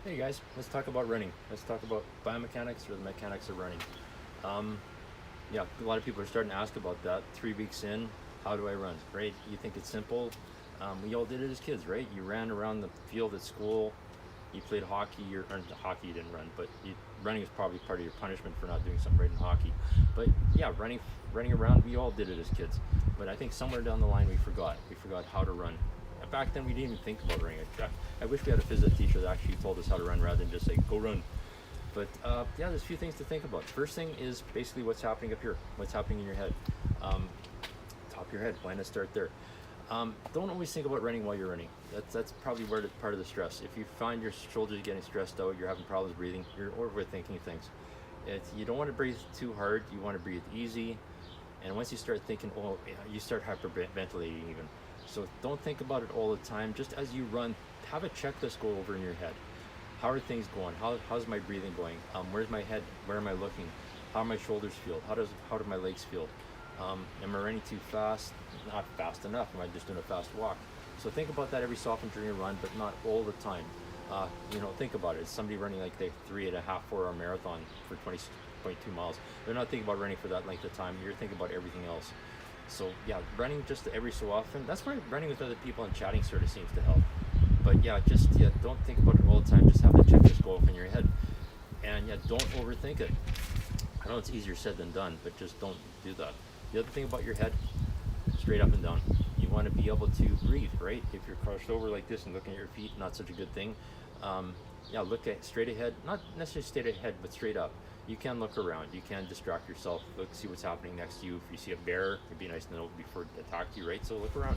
Hey guys, let's talk about running. Let's talk about biomechanics or the mechanics of running. Um, yeah, a lot of people are starting to ask about that. 3 weeks in, how do I run? Right? You think it's simple. We all did it as kids, right? You ran around the field at school. You played hockey. Or hockey you didn't run, but running is probably part of your punishment for not doing something right in hockey. But yeah, running around. We all did it as kids. But I think somewhere down the line we forgot. We forgot how to run. Back then we didn't even think about running. I wish we had a physics teacher that actually told us how to run rather than just say go run. But yeah, there's a few things to think about. First thing is basically what's happening up here, what's happening in your head. Top of your head, why not start there? Don't always think about running while you're running. That's probably part of the stress. If you find your shoulders getting stressed out, you're having problems breathing, you're overthinking things. You don't want to breathe too hard, you want to breathe easy. And once you start thinking, oh, yeah, you start hyperventilating even. So don't think about it all the time. Just as you run, have a checklist go over in your head. How are things going? How's my breathing going? Where's my head? Where am I looking? How do my shoulders feel? How do my legs feel? Am I running too fast? Not fast enough. Am I just doing a fast walk? So think about that every so often during a run, but not all the time. Think about it. It's somebody running like the 3.5, 4 hour marathon for 20.2 miles. They're not thinking about running for that length of time. You're thinking about everything else. So yeah, running just every so often. That's why running with other people and chatting sort of seems to help. But yeah, don't think about it all the time. Just have the checklist go off in your head, and yeah, don't overthink it. I know it's easier said than done, but just don't do that. The other thing about your head, straight up and down. You want to be able to breathe, right? If you're crouched over like this and looking at your feet, not such a good thing. Look at straight ahead, not necessarily straight ahead, but straight up. You can look around, you can distract yourself, look, see what's happening next to you. If you see a bear, it'd be nice to know before it attacks you, right? So look around.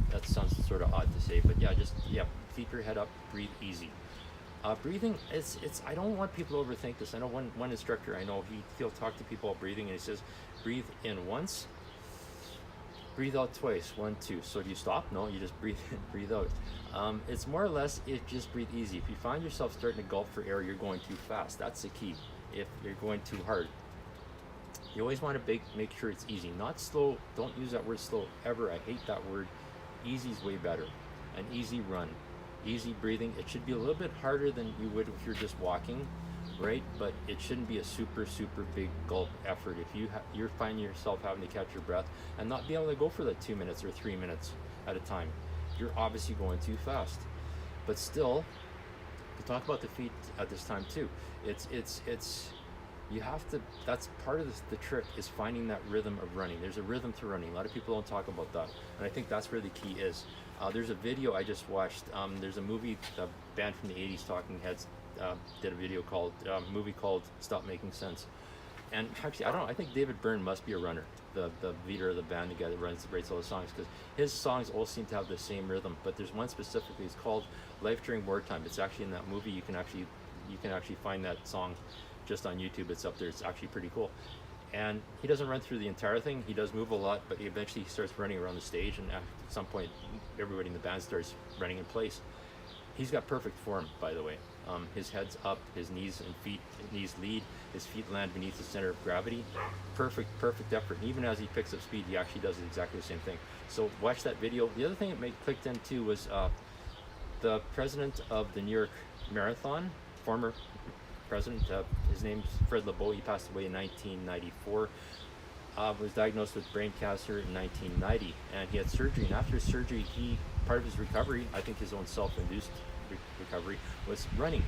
That sounds sort of odd to say, but yeah, keep your head up, breathe easy. Breathing, I don't want people to overthink this. I know one instructor, I know he'll talk to people about breathing and he says, breathe in once, breathe out twice, 1, 2. So do you stop? No, you just breathe in, breathe out. It's more or less, just breathe easy. If you find yourself starting to gulp for air, you're going too fast. That's the key. If you're going too hard, you always want to make sure it's easy, not slow. Don't use that word slow ever. I hate that word. Easy is way better. An easy run, easy breathing. It should be a little bit harder than you would if you're just walking, right? But it shouldn't be a super big gulp effort. If you're finding yourself having to catch your breath and not be able to go for that 2 minutes or 3 minutes at a time, you're obviously going too fast. But still, we talk about the feet at this time too. You have to, that's part of the trick, is finding that rhythm of running. There's a rhythm to running. A lot of people don't talk about that, and I think that's where the key is. There's a video I just watched. There's a movie, a band from the 80s, Talking Heads, did a video movie called Stop Making Sense. And actually, I don't know, I think David Byrne must be a runner, the leader of the band, the guy that writes all the songs, because his songs all seem to have the same rhythm. But there's one specifically, it's called Life During Wartime. It's actually in that movie. You can actually find that song just on YouTube. It's up there. It's actually pretty cool. And he doesn't run through the entire thing. He does move a lot, but he eventually starts running around the stage, and at some point everybody in the band starts running in place. He's got perfect form, by the way. His head's up, his knees lead, his feet land beneath the center of gravity. Perfect effort. And even as he picks up speed, he actually does exactly the same thing. So watch that video. The other thing that clicked in too was the president of the New York Marathon, former president, his name's Fred Lebow. He passed away in 1994. Was diagnosed with brain cancer in 1990, and he had surgery. And after surgery, part of his recovery, I think his own self-induced recovery, was running.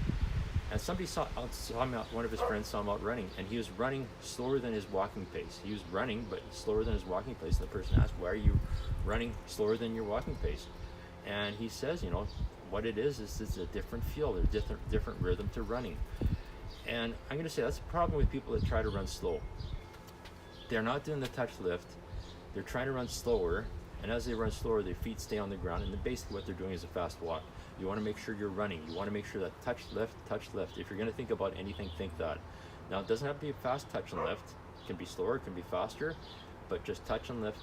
And somebody saw him out, one of his friends saw him out running, and he was running slower than his walking pace. He was running, but slower than his walking pace. And the person asked, "Why are you running slower than your walking pace?" And he says, what it is it's a different feel. There's different rhythm to running. And I'm going to say that's a problem with people that try to run slow. They're not doing the touch lift. They're trying to run slower, and as they run slower, their feet stay on the ground, and then basically what they're doing is a fast walk. You want to make sure you're running. You want to make sure that touch lift. If you're going to think about anything, think that. Now, it doesn't have to be a fast touch and lift. It can be slower, it can be faster, but just touch and lift.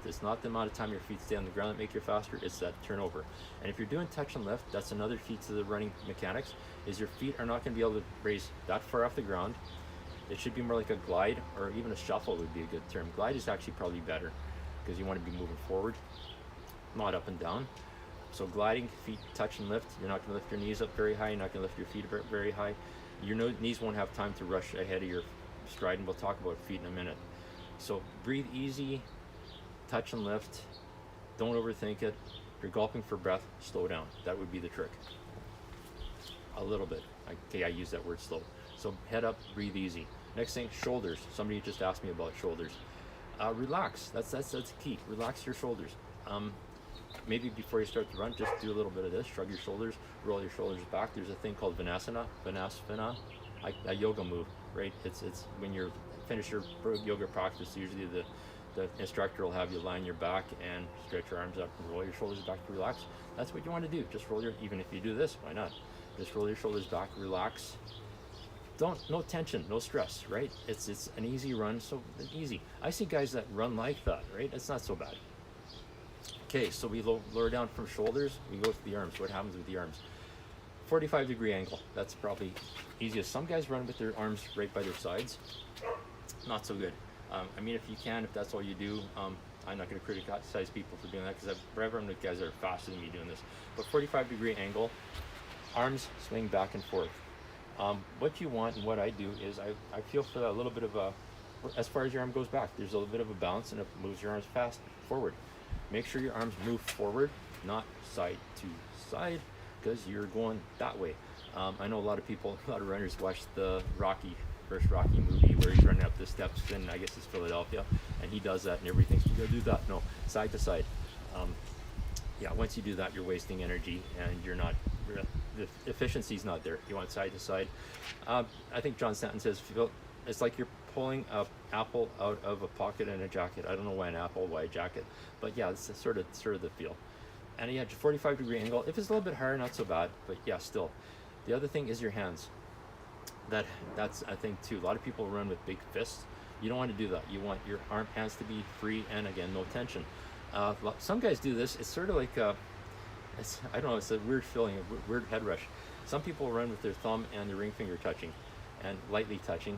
It's not the amount of time your feet stay on the ground that make you faster, it's that turnover. And if you're doing touch and lift, that's another key to the running mechanics, is your feet are not going to be able to raise that far off the ground. It should be more like a glide, or even a shuffle would be a good term. Glide is actually probably better, because you want to be moving forward, not up and down. So gliding, feet touch and lift. You're not going to lift your knees up very high. You're not going to lift your feet very high. Your knees won't have time to rush ahead of your stride, and we'll talk about feet in a minute. So breathe easy, touch and lift. Don't overthink it. If you're gulping for breath, slow down. That would be the trick. A little bit. Okay, I use that word slow. So head up, breathe easy. Next thing, shoulders. Somebody just asked me about shoulders. Relax. That's key. Relax your shoulders. Maybe before you start to run, just do a little bit of this. Shrug your shoulders, roll your shoulders back. There's a thing called Vanasana, a yoga move, right? It's when you're finish your yoga practice, usually the instructor will have you lie on your back and stretch your arms up and roll your shoulders back to relax. That's what you want to do. Just roll even if you do this, why not? Just roll your shoulders back, relax. No tension, no stress, right? It's an easy run, so easy. I see guys that run like that, right? It's not so bad. Okay, so we lower down from shoulders, we go to the arms. What happens with the arms? 45-degree angle, that's probably easiest. Some guys run with their arms right by their sides. Not so good. I mean, if you can, if that's all you do, I'm not going to criticize people for doing that, because I've run with guys that are faster than me doing this. But 45-degree angle, arms swing back and forth. What you want and what I do is I feel for that little bit of a, as far as your arm goes back, there's a little bit of a balance, and it moves your arms fast forward. Make sure your arms move forward, not side to side, because you're going that way. I know a lot of runners watch the first Rocky movie where he's running up the steps in, I guess it's Philadelphia, and he does that and everything. So you gotta do that. No, side to side. Yeah, once you do that, you're wasting energy, and the efficiency's not there. You want side to side. I think John Stanton says it's like you're pulling an apple out of a pocket in a jacket. I don't know why an apple, why a jacket, but yeah, it's sort of the feel. And yeah, 45-degree angle. If it's a little bit higher, not so bad, but yeah, still. The other thing is your hands. That's a thing too. A lot of people run with big fists. You don't want to do that. You want your hands to be free, and again, no tension. Some guys do this. It's sort of like I don't know. It's a weird feeling, a weird head rush. Some people run with their thumb and their ring finger touching, and lightly touching.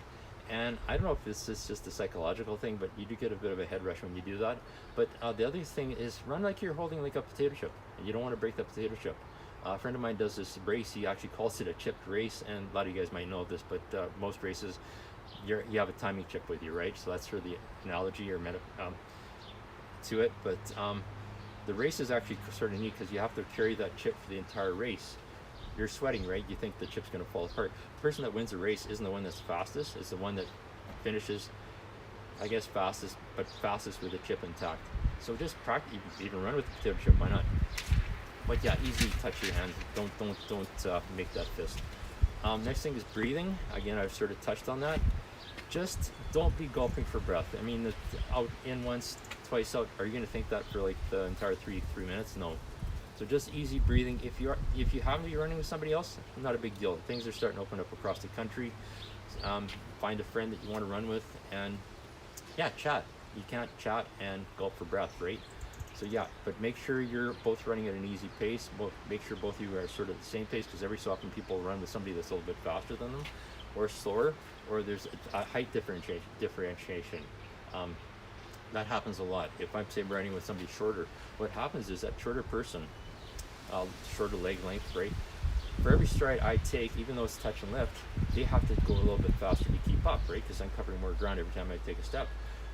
And I don't know if this is just a psychological thing, but you do get a bit of a head rush when you do that. But the other thing is run like you're holding like a potato chip, and you don't want to break the potato chip. A friend of mine does this race. He actually calls it a chipped race, and a lot of you guys might know this, but most races, you have a timing chip with you, right? So that's sort of the analogy or to it. But the race is actually sort of neat, because you have to carry that chip for the entire race. You're sweating, right? You think the chip's going to fall apart. The person that wins the race isn't the one that's fastest. It's the one that finishes, I guess, fastest, but fastest with the chip intact. So just practice. Even run with the potato chip. Why not? But yeah, easy. Touch your hand. Don't make that fist. Next thing is breathing. Again, I've sort of touched on that. Just don't be gulping for breath. I mean, out in once, twice out. Are you going to think that for like the entire three minutes? No. So just easy breathing. If you happen to be running with somebody else, not a big deal. Things are starting to open up across the country. Find a friend that you want to run with, and yeah, chat. You can't chat and gulp for breath, right? So yeah, but make sure you're both running at an easy pace. Make sure both of you are sort of the same pace, because every so often people run with somebody that's a little bit faster than them, or slower, or there's a height differentiation. That happens a lot. If I'm say running with somebody shorter, what happens is that shorter person, shorter leg length, right? For every stride I take, even though it's touch and lift, they have to go a little bit faster to keep up, right? Because I'm covering more ground every time I take a step.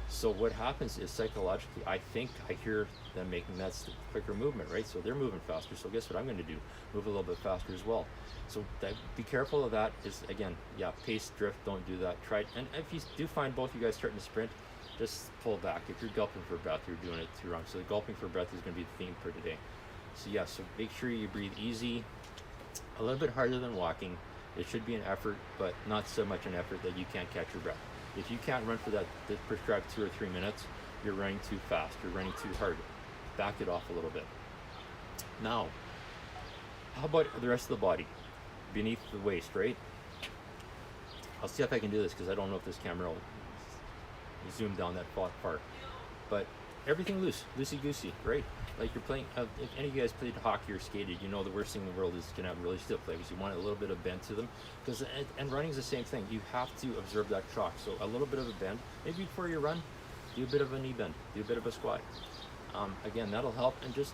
So what happens is psychologically, I think I hear them making that quicker movement, right? So they're moving faster. So guess what I'm going to do? Move a little bit faster as well. So be careful of that. Is again, yeah, pace drift. Don't do that. Try it. And if you do find both you guys starting to sprint, just pull back. If you're gulping for breath, you're doing it too wrong. So the gulping for breath is going to be the theme for today. So yeah, so make sure you breathe easy, a little bit harder than walking. It should be an effort, but not so much an effort that you can't catch your breath. If you can't run for the prescribed 2 or 3 minutes, you're running too fast, you're running too hard. Back it off a little bit. Now, how about the rest of the body? Beneath the waist, right? I'll see if I can do this, because I don't know if this camera will zoom down that far. But everything loose, loosey-goosey, right? Like you're playing, if any of you guys played hockey or skated, you know the worst thing in the world is to have really stiff legs. You want a little bit of bend to them, because and running is the same thing. You have to observe that shock. So a little bit of a bend, maybe before you run, do a bit of a knee bend, do a bit of a squat. Again, that'll help, and just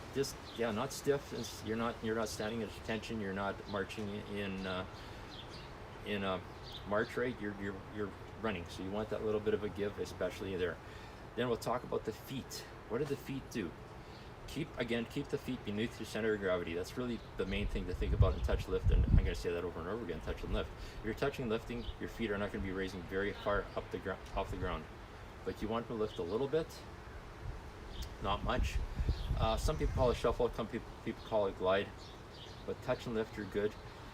yeah, not stiff. You're not standing at attention. You're not marching in a march rate. You're running, so you want that little bit of a give, especially there. Then we'll talk about the feet. What do the feet do? Keep the feet beneath your center of gravity. That's really the main thing to think about in touch lift, and I'm going to say that over and over again. Touch and lift. If you're touching and lifting, your feet are not going to be raising very far up off the ground, but you want to lift a little bit, not much. Some people call it shuffle, some people call it glide, but touch and lift, you're good.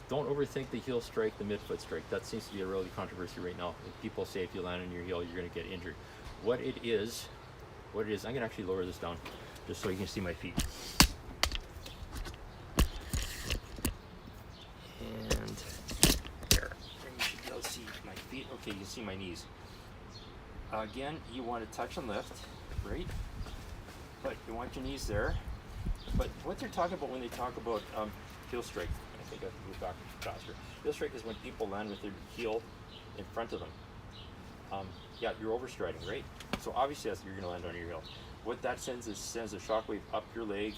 Don't overthink the heel strike, the midfoot strike. That seems to be a really controversy right now. People say if you land on your heel, you're going to get injured. What it is, I'm going to actually lower this down just so you can see my feet. And there, you should be able to see my feet. Okay, you can see my knees. Again, you want to touch and lift, right? But you want your knees there. But what they're talking about when they talk about heel strike, I think I can move back faster. Heel strike is when people land with their heel in front of them. Yeah, you're overstriding, right? So obviously you're going to land on your heel. What that sends a shockwave up your leg,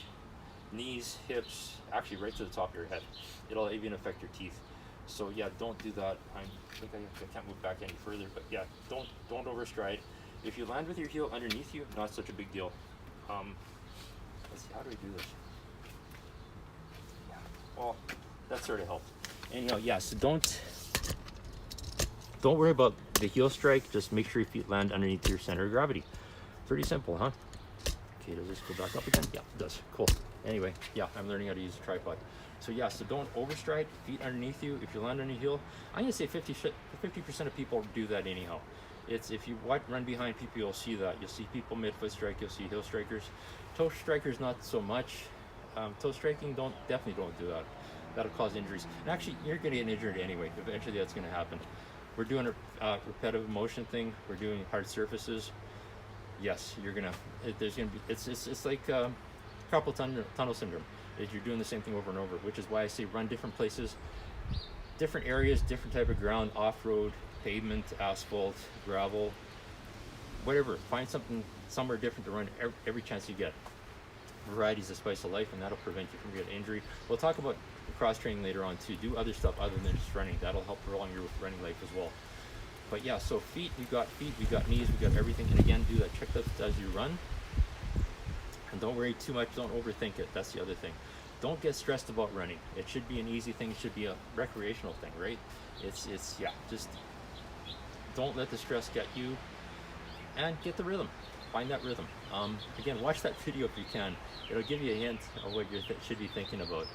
knees, hips, actually right to the top of your head. It'll even affect your teeth. So yeah, don't do that. I think I can't move back any further, but yeah, don't overstride. If you land with your heel underneath you, not such a big deal. Let's see, how do we do this? Yeah, well, that sort of helps. Anyhow, yeah, so don't worry about the heel strike. Just make sure your feet land underneath your center of gravity. Pretty simple, huh? Okay, does this go back up again? Yeah, it does. Cool. Anyway, yeah, I'm learning how to use a tripod. So yeah, so don't overstride, feet underneath you. If you land on your heel, I'm gonna say 50% of people do that anyhow. It's if you run behind people, you'll see that. You'll see people midfoot strike, you'll see heel strikers. Toe strikers, not so much. Toe striking, definitely don't do that. That'll cause injuries. And actually, you're gonna get injured anyway. Eventually that's gonna happen. We're doing a repetitive motion thing. We're doing hard surfaces. Yes, it's like carpal tunnel syndrome. You're doing the same thing over and over, which is why I say run different places, different areas, different type of ground, off-road, pavement, asphalt, gravel, whatever. Find something somewhere different to run every chance you get. Variety is the spice of life, and that'll prevent you from getting injury. We'll talk about cross training later on too. Do other stuff other than just running. That'll help prolong your running life as well. But yeah, so feet, we got knees, we got everything. And again, do that checklist as you run. And don't worry too much, don't overthink it. That's the other thing. Don't get stressed about running. It should be an easy thing, it should be a recreational thing, right? It's yeah, just don't let the stress get you, and get the rhythm. Find that rhythm. Again, watch that video if you can. It'll give you a hint of what you should be thinking about.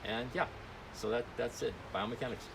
And yeah, so that's it. Biomechanics.